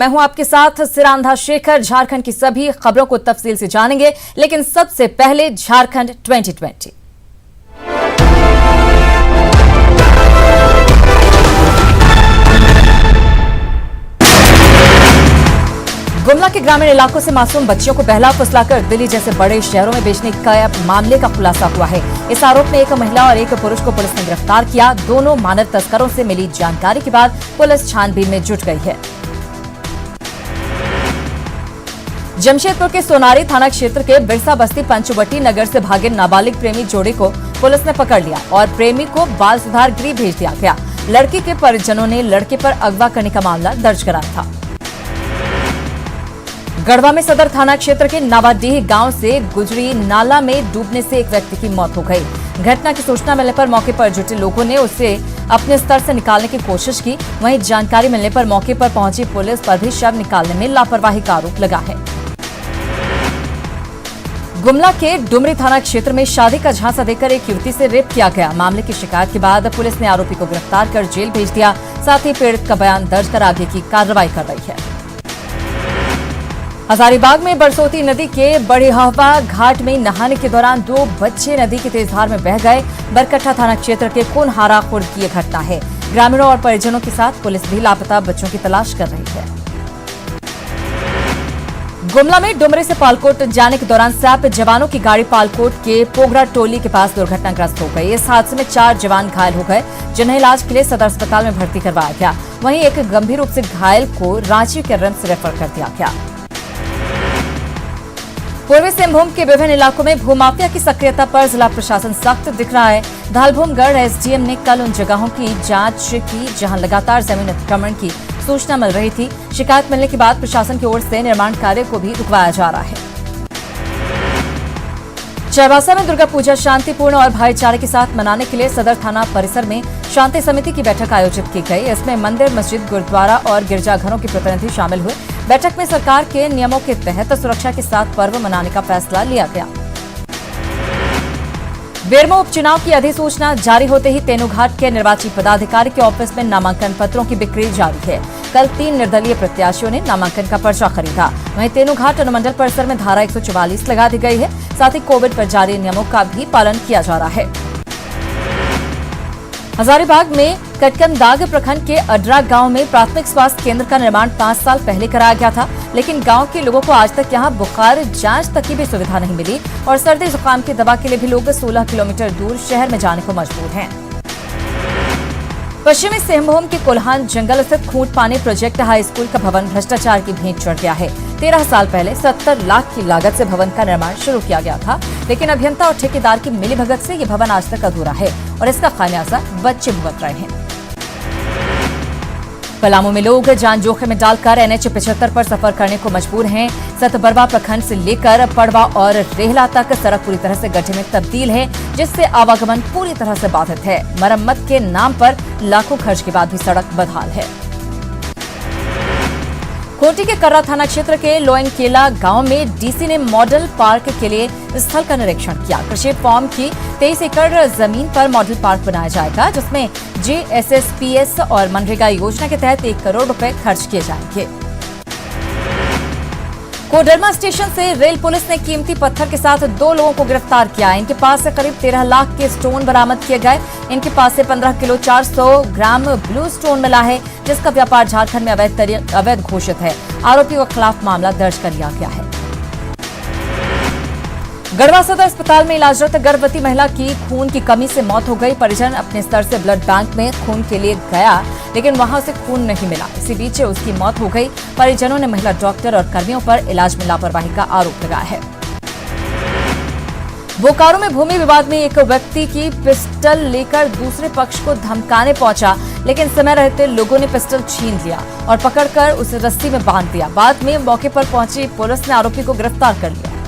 मैं हूं आपके साथ सिरांधा शेखर। झारखंड की सभी खबरों को तफसील से जानेंगे, लेकिन सबसे पहले झारखंड 2020। गुमला के ग्रामीण इलाकों से मासूम बच्चियों को बहला फुसलाकर दिल्ली जैसे बड़े शहरों में बेचने का मामले का खुलासा हुआ है। इस आरोप में एक महिला और एक पुरुष को पुलिस ने गिरफ्तार किया। दोनों मानव तस्करों से मिली जानकारी के बाद पुलिस छानबीन में जुट गई है। जमशेदपुर के सोनारी थाना क्षेत्र के बिरसा बस्ती पंचवटी नगर से भागे नाबालिग प्रेमी जोड़े को पुलिस ने पकड़ लिया और प्रेमी को बाल सुधार गृह भेज दिया गया। लड़की के परिजनों ने लड़के पर अगवा करने का मामला दर्ज कराया था। गढ़वा में सदर थाना क्षेत्र के नावाडीह गांव से गुजरी नाला में डूबने से एक व्यक्ति की मौत हो गई। घटना की सूचना मिलने पर मौके पर जुटे लोगों ने उसे अपने स्तर से निकालने की कोशिश की। वहीं जानकारी मिलने पर मौके पर पहुंची पुलिस पर भी शव निकालने में लापरवाही का आरोप लगा है। गुमला के डुमरी थाना क्षेत्र में शादी का झांसा देकर एक युवती से रेप किया गया। मामले की शिकायत के बाद पुलिस ने आरोपी को गिरफ्तार कर जेल भेज दिया। साथ ही पीड़ित का बयान दर्ज कर आगे की कार्रवाई कर रही है। हजारीबाग में बरसोती नदी के बड़ी हवा घाट में नहाने के दौरान 2 बच्चे नदी की तेज धार में बह गए। बरकट्ठा थाना क्षेत्र के कुनहारा खुर्द की यह घटना है। ग्रामीणों और परिजनों के साथ पुलिस भी लापता बच्चों की तलाश कर रही है। गुमला में डुमरी से पालकोट जाने के दौरान सैप जवानों की गाड़ी पालकोट के पोगरा टोली के पास दुर्घटनाग्रस्त हो गई। इस हादसे में 4 जवान घायल हो गए, जिन्हें इलाज के लिए सदर अस्पताल में भर्ती करवाया गया। वहीं एक गंभीर रूप से घायल को रांची के रिम्स रेफर कर दिया गया। पूर्वी सिंहभूम के विभिन्न इलाकों में भूमाफिया की सक्रियता पर जिला प्रशासन सख्त दिख रहा है। धालभूमगढ़ एसडीएम ने कल उन जगहों की जांच की जहां लगातार जमीन अतिक्रमण की सूचना मिल रही थी। शिकायत मिलने के बाद प्रशासन की ओर से निर्माण कार्य को भी रुकवाया जा रहा है। चाईबासा में दुर्गा पूजा शांतिपूर्ण और भाईचारे के साथ मनाने के लिए सदर थाना परिसर में शांति समिति की बैठक आयोजित की गई। इसमें मंदिर, मस्जिद, गुरुद्वारा और गिरजाघरों के प्रतिनिधि शामिल हुए। बैठक में सरकार के नियमों के तहत सुरक्षा के साथ पर्व मनाने का फैसला लिया गया। बेरमो उपचुनाव की अधिसूचना जारी होते ही तेनुघाट के निर्वाची पदाधिकारी के ऑफिस में नामांकन पत्रों की बिक्री जारी है। कल 3 निर्दलीय प्रत्याशियों ने नामांकन का पर्चा खरीदा। वहीं तेनुघाट अनुमंडल परिसर में धारा 144 लगा दी गई है। साथ ही कोविड पर जारी नियमों का भी पालन किया जा रहा है। हजारीबाग में कटकमदाग प्रखंड के अडरा गांव में प्राथमिक स्वास्थ्य केंद्र का निर्माण 5 साल पहले कराया गया था, लेकिन गांव के लोगों को आज तक यहां बुखार जांच तक की भी सुविधा नहीं मिली और सर्दी जुकाम की दवा के लिए भी लोग 16 किलोमीटर दूर शहर में जाने को मजबूर हैं। पश्चिमी सिंहभूम के कोल्हान जंगल स्थित खूंट पानी प्रोजेक्ट हाई स्कूल का भवन भ्रष्टाचार की भेंट चढ़ गया है। 13 साल पहले 70 लाख की लागत से भवन का निर्माण शुरू किया गया था, लेकिन अभियंता और ठेकेदार की मिलीभगत से ये भवन आज तक अधूरा है और इसका खामियाजा बच्चे भुगत रहे हैं। पलामू में लोग जान जोखिम में डालकर NH 75 पर सफर करने को मजबूर हैं। सतबरवा प्रखंड से लेकर पड़वा और रेहला तक सड़क पूरी तरह से गड्ढे में तब्दील है, जिससे आवागमन पूरी तरह से बाधित है। मरम्मत के नाम पर लाखों खर्च के बाद भी सड़क बदहाल है। खूंटी के कर्रा थाना क्षेत्र के लोइंगकेला गांव में डीसी ने मॉडल पार्क के लिए स्थल का निरीक्षण किया। कृषि फॉर्म की 23 एकड़ जमीन पर मॉडल पार्क बनाया जाएगा, जिसमें JSSPS और मनरेगा योजना के तहत 1 करोड़ रुपए खर्च किए जाएंगे। कोडरमा स्टेशन से रेल पुलिस ने कीमती पत्थर के साथ 2 लोगों को गिरफ्तार किया। इनके पास से करीब 13 लाख के स्टोन बरामद किए गए। इनके पास से 15 किलो 400 ग्राम ब्लू स्टोन मिला है, जिसका व्यापार झारखंड में अवैध घोषित है। आरोपियों के खिलाफ मामला दर्ज कर लिया गया है। गढ़वा सदर अस्पताल में इलाजरत गर्भवती महिला की खून की कमी से मौत हो गई। परिजन अपने स्तर से ब्लड बैंक में खून के लिए गया, लेकिन वहां से खून नहीं मिला। इसी बीच उसकी मौत हो गई। परिजनों ने महिला डॉक्टर और कर्मियों पर इलाज में लापरवाही का आरोप लगाया है। बोकारो में भूमि विवाद में एक व्यक्ति की पिस्टल लेकर दूसरे पक्ष को धमकाने पहुंचा, लेकिन समय रहते लोगों ने पिस्टल छीन लिया और पकड़कर उसे रस्सी में बांध दिया। बाद में मौके पर पहुंची पुलिस ने आरोपी को गिरफ्तार कर लिया।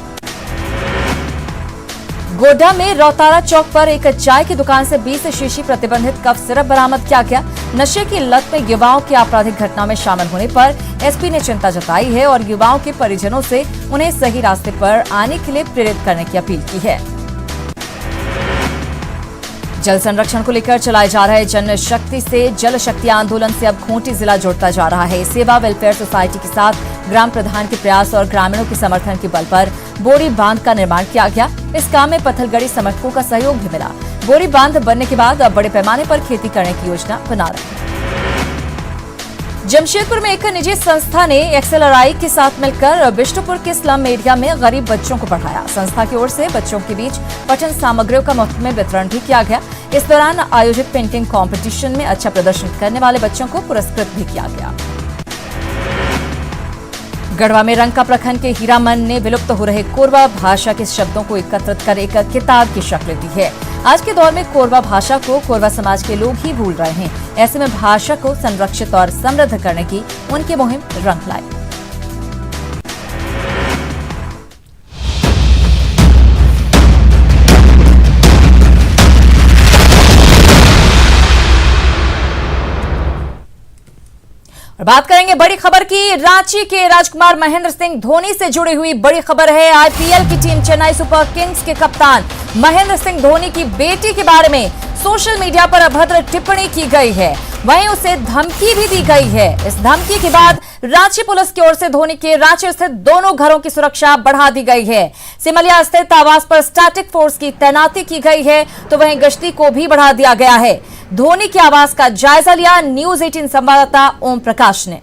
गोड्डा में रौतारा चौक पर एक चाय की दुकान से 20 शीशी प्रतिबंधित कफ सिरप बरामद किया गया। नशे की लत में युवाओं के आपराधिक घटना में शामिल होने पर एसपी ने चिंता जताई है और युवाओं के परिजनों से उन्हें सही रास्ते पर आने के लिए प्रेरित करने की अपील की है। जल संरक्षण को लेकर चलाए जा रहे जन शक्ति से जल शक्ति आंदोलन से अब खूंटी जिला जुड़ता जा रहा है। सेवा वेलफेयर सोसाइटी के साथ ग्राम प्रधान के प्रयास और ग्रामीणों के समर्थन के बल पर बोरी बांध का निर्माण किया गया। इस काम में पत्थलगड़ी समर्थकों का सहयोग भी मिला। बोरी बांध बनने के बाद अब बड़े पैमाने पर खेती करने की योजना बना रहे हैं। जमशेदपुर में एक निजी संस्था ने एक्सएलआरआई के साथ मिलकर बिष्टुपुर के स्लम एरिया में गरीब बच्चों को पढ़ाया। संस्था की ओर से बच्चों के बीच पठन सामग्रियों का मुफ्त में वितरण भी किया गया। इस दौरान आयोजित पेंटिंग कंपटीशन में अच्छा प्रदर्शन करने वाले बच्चों को पुरस्कृत भी किया गया। गढ़वा में रंका प्रखंड के हीरामन ने विलुप्त हो रहे कोरवा भाषा के शब्दों को एकत्रित कर एक किताब की शक्ल दी है। आज के दौर में कोरवा भाषा को कोरवा समाज के लोग ही भूल रहे हैं। ऐसे में भाषा को संरक्षित और समृद्ध करने की उनकी मुहिम रंग लाई। और बात करेंगे बड़ी खबर की। रांची के राजकुमार महेंद्र सिंह धोनी से जुड़ी हुई बड़ी खबर है। आईपीएल की टीम चेन्नई सुपर किंग्स के कप्तान महेंद्र सिंह धोनी की बेटी के बारे में सोशल मीडिया पर अभद्र टिप्पणी की गई है। वहीं उसे धमकी भी दी गई है। इस धमकी के बाद रांची पुलिस की ओर से धोनी के रांची स्थित दोनों घरों की सुरक्षा बढ़ा दी गई है। सिमलिया स्थित आवास पर स्टैटिक फोर्स की तैनाती की गई है, तो वहीं गश्ती को भी बढ़ा दिया गया है। धोनी के आवास का जायजा लिया न्यूज 18 संवाददाता ओम प्रकाश ने।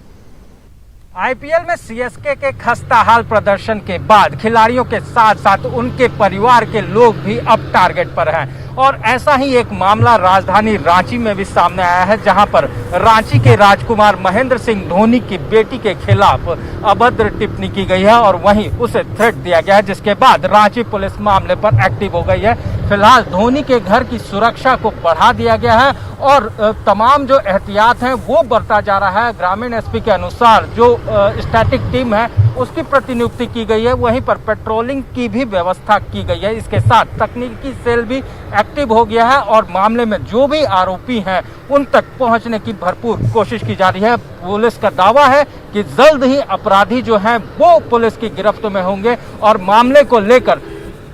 आईपीएल में सीएसके के खस्ताहाल प्रदर्शन के बाद खिलाड़ियों के साथ साथ उनके परिवार के लोग भी अब टारगेट पर हैं और ऐसा ही एक मामला राजधानी रांची में भी सामने आया है, जहां पर रांची के राजकुमार महेंद्र सिंह धोनी की बेटी के खिलाफ अभद्र टिप्पणी की गई है और वहीं उसे थ्रेट दिया गया है, जिसके बाद रांची पुलिस मामले पर एक्टिव हो गई है। फिलहाल धोनी के घर की सुरक्षा को बढ़ा दिया गया है और तमाम जो एहतियात हैं वो बरता जा रहा है। ग्रामीण एसपी के अनुसार जो स्टैटिक टीम है उसकी प्रतिनियुक्ति की गई है, वहीं पर पेट्रोलिंग की भी व्यवस्था की गई है। इसके साथ तकनीकी सेल भी एक्टिव हो गया है और मामले में जो भी आरोपी हैं उन तक पहुंचने की भरपूर कोशिश की जा रही है। पुलिस का दावा है कि जल्द ही अपराधी जो हैं वो पुलिस की गिरफ्त में होंगे और मामले को लेकर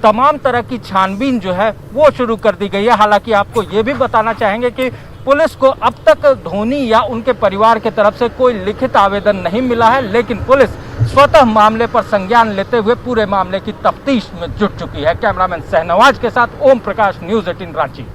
तमाम तरह की छानबीन जो है वो शुरू कर दी गई है। हालांकि आपको ये भी बताना चाहेंगे कि पुलिस को अब तक धोनी या उनके परिवार की तरफ से कोई लिखित आवेदन नहीं मिला है, लेकिन पुलिस स्वतः मामले पर संज्ञान लेते हुए पूरे मामले की तफ्तीश में जुट चुकी है। कैमरामैन सहनवाज के साथ ओम प्रकाश, न्यूज 18 रांची।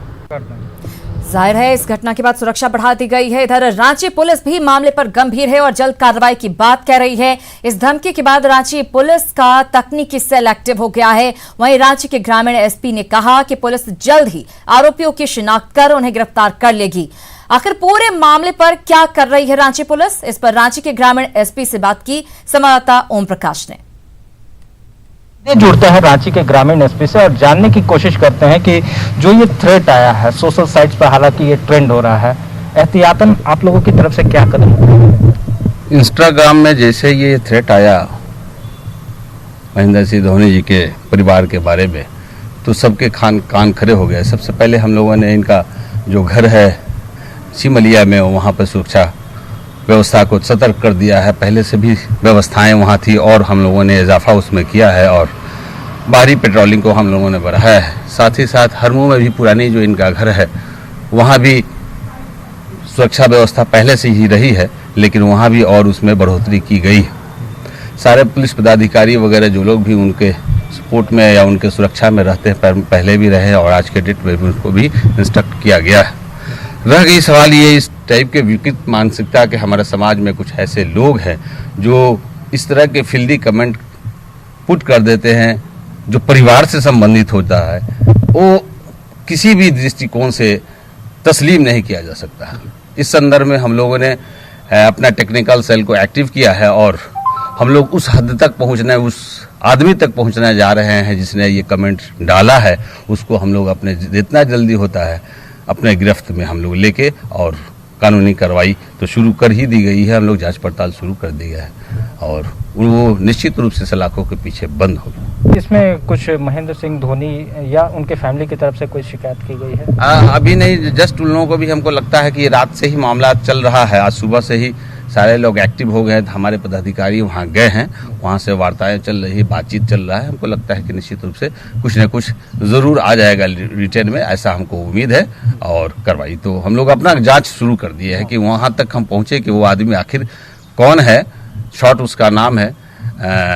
जाहिर है इस घटना के बाद सुरक्षा बढ़ा दी गई है। इधर रांची पुलिस भी मामले पर गंभीर है और जल्द कार्रवाई की बात कह रही है। इस धमकी के बाद रांची पुलिस का तकनीकी सेल एक्टिव हो गया है। वहीं रांची के ग्रामीण एसपी ने कहा कि पुलिस जल्द ही आरोपियों की शिनाख्त कर उन्हें गिरफ्तार कर लेगी। आखिर पूरे मामले पर क्या कर रही है रांची पुलिस, इस पर रांची के ग्रामीण एसपी से बात की संवाददाता ओम प्रकाश ने। जुड़ते हैं रांची के ग्रामीण एसपी से और जानने की कोशिश करते हैं कि जो ये थ्रेट आया है सोशल साइट्स पर, हालांकि ये ट्रेंड हो रहा है, एहतियातन आप लोगों की तरफ से क्या कदम? इंस्टाग्राम में जैसे ये थ्रेट आया महेंद्र सिंह धोनी जी के परिवार के बारे में, तो सबके कान खड़े हो गए। सबसे पहले हम लोगों ने इनका जो घर है सिमलिया में, वहाँ पर सुरक्षा व्यवस्था को सतर्क कर दिया है। पहले से भी व्यवस्थाएं वहाँ थी और हम लोगों ने इजाफा उसमें किया है और बाहरी पेट्रोलिंग को हम लोगों ने बढ़ाया है। साथ ही साथ हरमू में भी पुरानी जो इनका घर है वहाँ भी सुरक्षा व्यवस्था पहले से ही रही है, लेकिन वहाँ भी और उसमें बढ़ोतरी की गई। सारे पुलिस पदाधिकारी वगैरह जो लोग भी उनके सपोर्ट में या उनके सुरक्षा में रहते हैं, पहले भी रहे और आज के डेट में भी उनको भी इंस्ट्रक्ट किया गया है। रह गई सवाल ये इस टाइप के विकृत मानसिकता के हमारे समाज में कुछ ऐसे लोग हैं जो इस तरह के फिल्दी कमेंट पुट कर देते हैं जो परिवार से संबंधित होता है, वो किसी भी दृष्टिकोण से तस्लीम नहीं किया जा सकता। इस संदर्भ में हम लोगों ने अपना टेक्निकल सेल को एक्टिव किया है और हम लोग उस हद तक पहुंचने, उस आदमी तक पहुंचने जा रहे हैं जिसने ये कमेंट डाला है। उसको हम लोग अपने जितना जल्दी होता है अपने गिरफ्त में हम लोग लेके और कानूनी कार्रवाई तो शुरू कर ही दी गई है। हम लोग जांच पड़ताल शुरू कर दी है और वो निश्चित रूप से सलाखों के पीछे बंद होगी। इसमें कुछ महेंद्र सिंह धोनी या उनके फैमिली की तरफ से कोई शिकायत की गई है? अभी नहीं, जस्ट उन लोगों को भी हमको लगता है कि रात से ही मामला चल रहा है। आज सुबह से ही सारे लोग एक्टिव हो गए हैं। हमारे पदाधिकारी वहाँ गए हैं, वहाँ से वार्ताएं चल रही, बातचीत चल रहा है। हमको लगता है कि निश्चित रूप से कुछ न कुछ ज़रूर आ जाएगा रिटर्न में, ऐसा हमको उम्मीद है। और कार्रवाई तो हम लोग अपना जांच शुरू कर दिए है कि वहाँ तक हम पहुँचे कि वो आदमी आखिर कौन है, शॉर्ट उसका नाम है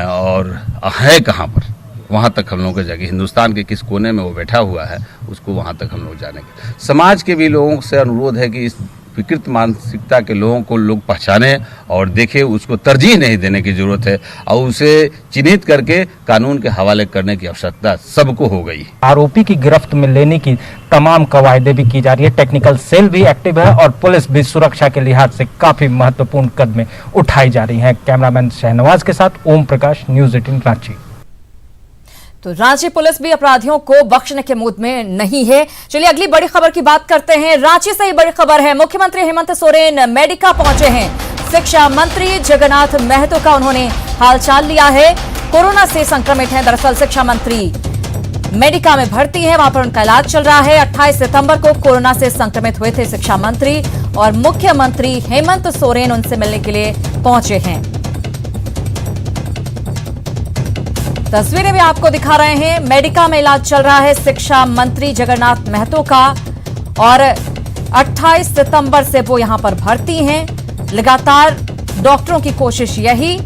और है कहाँ पर, वहाँ तक हम लोगों को जाएगी। हिंदुस्तान के किस कोने में वो बैठा हुआ है, उसको वहाँ तक हम लोग जानेंगे। समाज के भी लोगों से अनुरोध है कि इस विकृत मानसिकता के लोगों को लोग पहचाने और देखें, उसको तरजीह नहीं देने की जरूरत है और उसे चिन्हित करके कानून के हवाले करने की आवश्यकता सबको हो गई। आरोपी की गिरफ्त में लेने की तमाम कवायदें भी की जा रही है, टेक्निकल सेल भी एक्टिव है और पुलिस भी सुरक्षा के लिहाज से काफी महत्वपूर्ण कदमें उठाई जा रही हैं। कैमरामैन शहनवाज के साथ ओम प्रकाश, न्यूज़ 18 रांची। तो रांची पुलिस भी अपराधियों को बख्शने के मूड में नहीं है। चलिए अगली बड़ी खबर की बात करते हैं। रांची से ही बड़ी खबर है, मुख्यमंत्री हेमंत सोरेन मेडिका पहुंचे हैं। शिक्षा मंत्री जगन्नाथ महतो का उन्होंने हालचाल लिया है। कोरोना से संक्रमित हैं दरअसल शिक्षा मंत्री, मेडिका में भर्ती है, वहां पर उनका इलाज चल रहा है। 28 सितंबर को कोरोना से संक्रमित हुए थे शिक्षा मंत्री और मुख्यमंत्री हेमंत सोरेन उनसे मिलने के लिए पहुंचे हैं। तस्वीरें भी आपको दिखा रहे हैं, मेडिका में इलाज चल रहा है शिक्षा मंत्री जगन्नाथ महतो का और 28 सितंबर से वो यहां पर भर्ती हैं। लगातार डॉक्टरों की कोशिश यही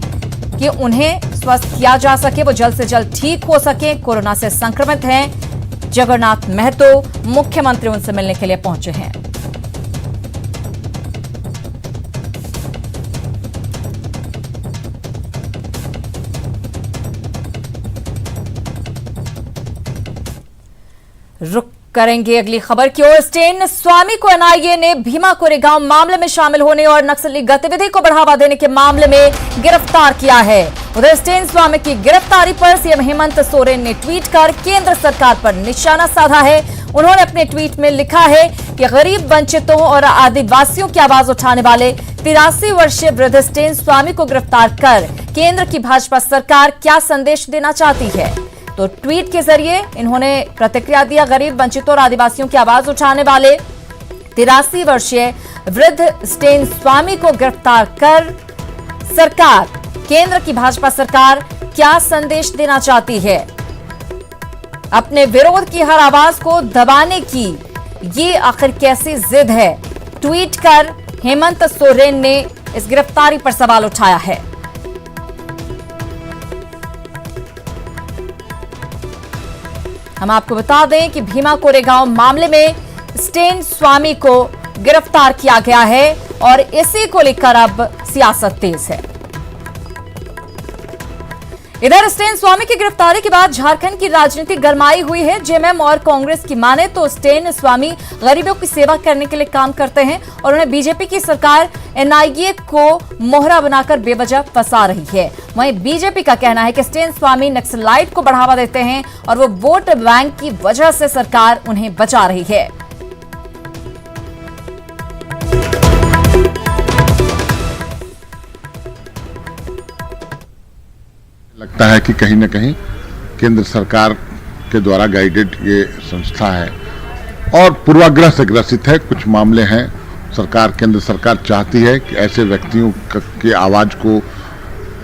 कि उन्हें स्वस्थ किया जा सके, वो जल्द से जल्द ठीक हो सके। कोरोना से संक्रमित हैं जगन्नाथ महतो, मुख्यमंत्री उनसे मिलने के लिए पहुंचे हैं। रुक करेंगे अगली खबर की ओर। स्टेन स्वामी को एनआईए ने भीमा कोरेगांव मामले में शामिल होने और नक्सली गतिविधि को बढ़ावा देने के मामले में गिरफ्तार किया है। उधर स्टेन स्वामी की गिरफ्तारी पर सीएम हेमंत सोरेन ने ट्वीट कर केंद्र सरकार पर निशाना साधा है। उन्होंने अपने ट्वीट में लिखा है कि गरीब, वंचितों और आदिवासियों की आवाज उठाने वाले 83 वर्षीय वृद्ध स्टेन स्वामी को गिरफ्तार कर केंद्र की भाजपा सरकार क्या संदेश देना चाहती है। तो ट्वीट के जरिए इन्होंने प्रतिक्रिया दिया। गरीब, वंचितों और आदिवासियों की आवाज उठाने वाले 83 वर्षीय वृद्ध स्टेन स्वामी को गिरफ्तार कर सरकार, केंद्र की भाजपा सरकार क्या संदेश देना चाहती है। अपने विरोध की हर आवाज को दबाने की ये आखिर कैसी जिद है। ट्वीट कर हेमंत सोरेन ने इस गिरफ्तारी पर सवाल उठाया है। हम आपको बता दें कि भीमा कोरेगांव मामले में स्टेन स्वामी को गिरफ्तार किया गया है और इसी को लेकर अब सियासत तेज है। इधर स्टेन स्वामी की गिरफ्तारी के बाद झारखंड की राजनीति गरमाई हुई है। जेएमएम और कांग्रेस की माने तो स्टेन स्वामी गरीबों की सेवा करने के लिए काम करते हैं और उन्हें बीजेपी की सरकार एनआईए को मोहरा बनाकर बेवजह फंसा रही है। वहीं बीजेपी का कहना है कि स्टेन स्वामी नक्सलाइट को बढ़ावा देते हैं और वो वोट बैंक की वजह से सरकार उन्हें बचा रही है। लगता है कि कहीं न कहीं केंद्र सरकार के द्वारा गाइडेड ये संस्था है और पूर्वाग्रह से ग्रसित है। कुछ मामले हैं, सरकार, केंद्र सरकार चाहती है कि ऐसे व्यक्तियों की आवाज को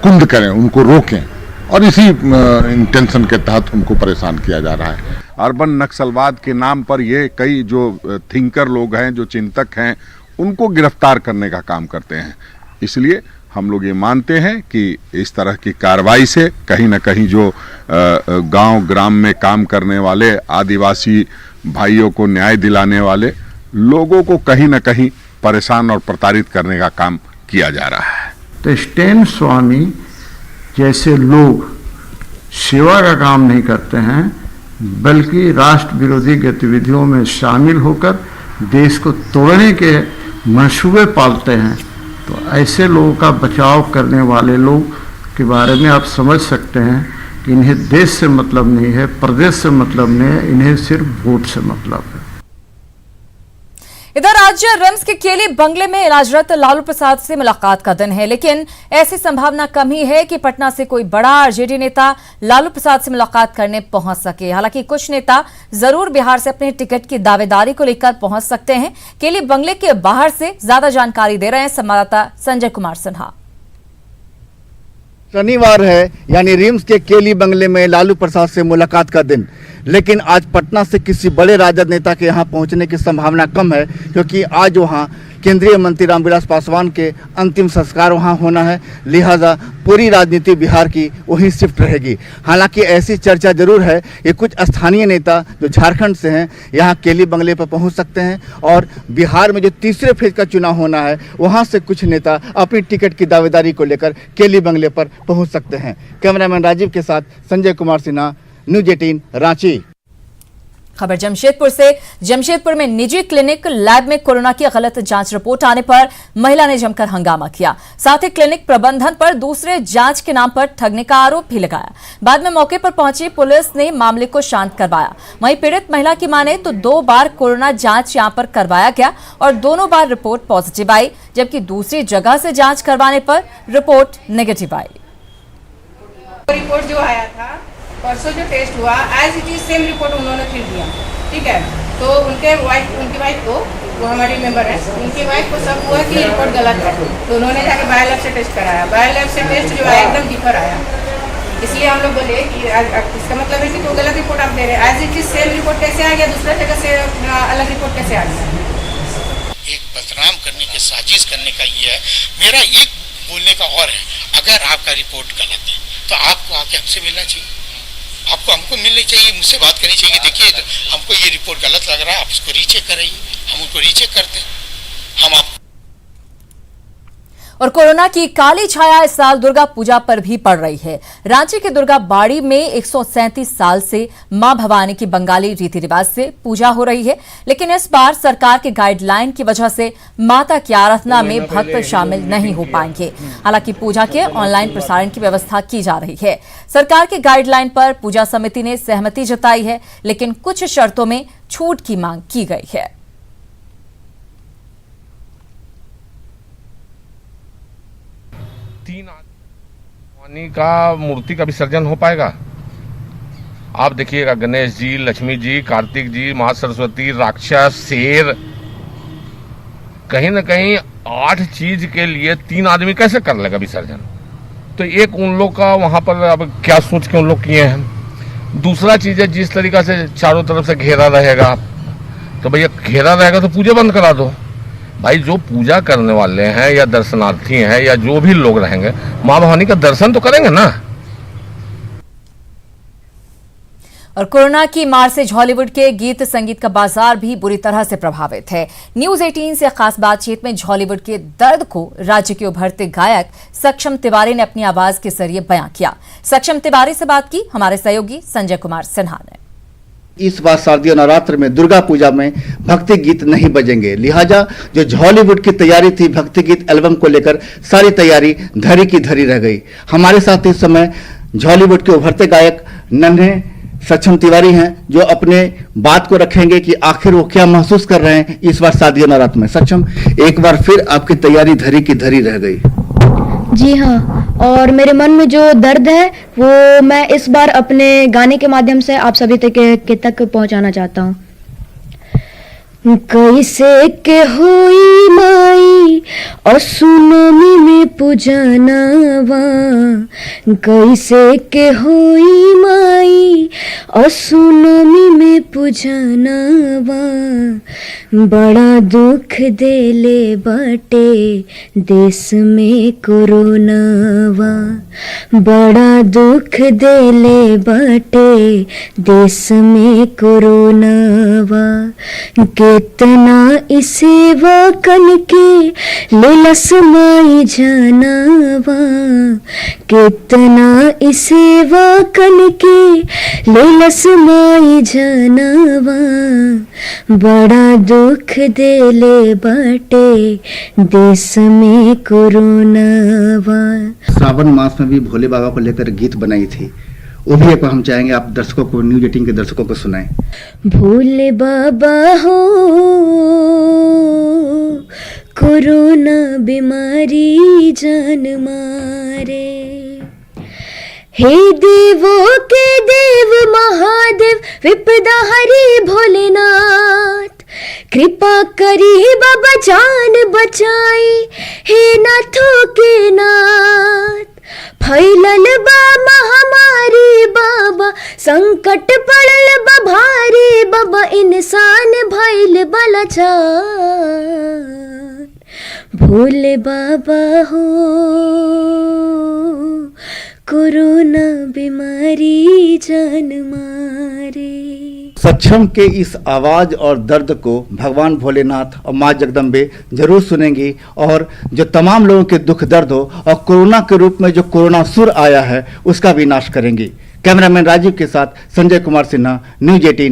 कुंद करें, उनको रोकें और इसी इंटेंशन के तहत उनको परेशान किया जा रहा है। अर्बन नक्सलवाद के नाम पर ये कई जो थिंकर लोग हैं, जो चिंतक हैं, उनको गिरफ्तार करने का काम करते हैं। इसलिए हम लोग ये मानते हैं कि इस तरह की कार्रवाई से कहीं न कहीं जो गांव ग्राम में काम करने वाले आदिवासी भाइयों को न्याय दिलाने वाले लोगों को कहीं न कहीं परेशान और प्रताड़ित करने का काम किया जा रहा है। तो स्टेन स्वामी जैसे लोग सेवा का काम नहीं करते हैं, बल्कि राष्ट्र विरोधी गतिविधियों में शामिल होकर देश को तोड़ने के मंसूबे पालते हैं। तो ऐसे लोगों का बचाव करने वाले लोग के बारे में आप समझ सकते हैं कि इन्हें देश से मतलब नहीं है, प्रदेश से मतलब नहीं है, इन्हें सिर्फ वोट से मतलब है। इधर आज रिम्स के केली बंगले में इलाजरत लालू प्रसाद से मुलाकात का दिन है, लेकिन ऐसी संभावना कम ही है कि पटना से कोई बड़ा आरजेडी नेता लालू प्रसाद से मुलाकात करने पहुंच सके। हालांकि कुछ नेता जरूर बिहार से अपने टिकट की दावेदारी को लेकर पहुंच सकते हैं। केली बंगले के बाहर से ज्यादा जानकारी दे रहे हैं संवाददाता संजय कुमार सिन्हा। शनिवार है, यानी रिम्स के केली बंगले में लालू प्रसाद से मुलाकात का दिन, लेकिन आज पटना से किसी बड़े राजद नेता के यहां पहुंचने की संभावना कम है, क्योंकि आज वहां केंद्रीय मंत्री रामविलास पासवान के अंतिम संस्कार वहां होना है। लिहाजा पूरी राजनीति बिहार की वहीं शिफ्ट रहेगी। हालांकि ऐसी चर्चा जरूर है कि कुछ स्थानीय नेता जो झारखंड से हैं यहां केली बंगले पर पहुंच सकते हैं, और बिहार में जो तीसरे फेज का चुनाव होना है वहां से कुछ नेता अपनी टिकट की दावेदारी को लेकर केली बंगले पर पहुंच सकते हैं। कैमरामैन राजीव के साथ संजय कुमार सिन्हा, न्यूज 18 रांची। खबर जमशेदपुर से। जमशेदपुर में निजी क्लिनिक लैब में कोरोना की गलत जांच रिपोर्ट आने पर महिला ने जमकर हंगामा किया। साथ ही क्लिनिक प्रबंधन पर दूसरे जांच के नाम पर ठगने का आरोप भी लगाया। बाद में मौके पर पहुंची पुलिस ने मामले को शांत करवाया। वहीं पीड़ित महिला की माने तो 2 बार कोरोना जांच यहां पर करवाया गया और दोनों बार रिपोर्ट पॉजिटिव आई, जबकि दूसरी जगह से जांच करवाने पर रिपोर्ट नेगेटिव आई। रिपोर्ट जो आया था परसों जो टेस्ट हुआ as it is same report उन्होंने फिर दिया, ठीक है। तो उनकी वाइफ को, वो हमारी मेंबर है, उनकी वाइफ को सब हुआ कि रिपोर्ट गलत है, तो उन्होंने जाके बायोलैब से टेस्ट कराया। बायोलैब से टेस्ट जो आया एकदम डिफर आया। इसलिए हम लोग बोले कि इसका मतलब है कि तो गलत रिपोर्ट आप दे रहे हैं। As it is same report कैसे आ गया, दूसरा जगह से अलग रिपोर्ट कैसे आ गया? एक बदनाम करने की साजिश करने का ये है। मेरा एक बोलने का और है, अगर आपका रिपोर्ट गलत है तो आपको आके हमसे मिलना चाहिए, आपको हमको मिलनी चाहिए, मुझसे बात करनी चाहिए। देखिए हमको ये रिपोर्ट गलत लग रहा है, आप इसको रीचेक कराइए। हम उनको रीचेक करते हैं, हम आप। और कोरोना की काली छाया इस साल दुर्गा पूजा पर भी पड़ रही है। रांची के दुर्गा बाड़ी में 137 साल से मां भवानी की बंगाली रीति रिवाज से पूजा हो रही है, लेकिन इस बार सरकार के गाइडलाइन की वजह से माता की आराधना में भक्त शामिल नहीं हो पाएंगे। हालांकि पूजा के ऑनलाइन प्रसारण की व्यवस्था की जा रही है। सरकार के गाइडलाइन पर पूजा समिति ने सहमति जताई है, लेकिन कुछ शर्तों में छूट की मांग की गई है। 3 भवानी का मूर्ति का विसर्जन हो पाएगा। आप देखिएगा गणेश जी, लक्ष्मी जी, कार्तिक जी, मां सरस्वती, राक्षस, शेर, कहीं न कहीं 8 चीज के लिए 3 आदमी कैसे कर लेगा विसर्जन? तो एक उन लोग का वहां पर अब क्या सोच के उन लोग किए हैं। दूसरा चीज है, जिस तरीका से चारों तरफ से घेरा रहेगा, तो भैया घेरा रहेगा तो पूजा बंद करा दो। भाई जो पूजा करने वाले हैं या दर्शनार्थी हैं या जो भी लोग रहेंगे, मां भवानी का दर्शन तो करेंगे ना। और कोरोना की मार से हॉलीवुड के गीत संगीत का बाजार भी बुरी तरह से प्रभावित है। न्यूज 18 से खास बातचीत में हॉलीवुड के दर्द को राज्य के उभरते गायक सक्षम तिवारी ने अपनी आवाज के जरिए बयां किया। सक्षम तिवारी से बात की हमारे सहयोगी संजय कुमार सिन्हा ने। इस बार शारदीय नवरात्र में दुर्गा पूजा में भक्ति गीत नहीं बजेंगे, लिहाजा जो हॉलीवुड की तैयारी थी भक्ति गीत एल्बम को लेकर, सारी तैयारी धरी की धरी रह गई। हमारे साथ इस समय हॉलीवुड के उभरते गायक नन्हे सक्षम तिवारी हैं, जो अपने बात को रखेंगे कि आखिर वो क्या महसूस कर रहे हैं इस बार शारदीय नवरात्र में। सक्षम, एक बार फिर आपकी तैयारी धरी की धरी रह गई। जी हाँ, और मेरे मन में जो दर्द है वो मैं इस बार अपने गाने के माध्यम से आप सभी तक पहुंचाना चाहता हूँ। कैसे के होई माई असुनमी में पूजनवा, कैसे के होई माई असुनमी में पूजनवा, बड़ा दुख देले बाटे देश में कोरोनावा, बड़ा दुख देले बाटे देश में कोरोनावा, कितना सेवा कन के लेलस माई जानवा, कितना सेवा कन के लेलस माई जानवा, बड़ा दुख देले बाटे देश में कोरोनावा। श्रावण मास में भी भोले बाबा को लेकर गीत बनाई थी, वो भी एक बार हम चाहेंगे आप दर्शकों को, न्यूज 18 के दर्शकों को सुनाएं। भोले बाबा हो कोरोना बीमारी जान मारे। हे देवों के देव महादेव विपदा हरि भोलेनाथ, कृपा करी बाबा जान बचाई, हे नाथों के नाथ। फैलल बा महामारी बाबा, संकट पड़ल बा भारी बाबा, इंसान भइल बलाचार। भोले बाबा हो कोरोना बीमारी जान मारे। सक्षम के इस आवाज और दर्द को भगवान भोलेनाथ और माँ जगदम्बे जरूर सुनेंगी और जो तमाम लोगों के दुख दर्द हो और कोरोना के रूप में जो कोरोना सुर आया है उसका भी नाश करेंगी। कैमरामैन राजीव के साथ संजय कुमार सिन्हा, न्यूज़ 18।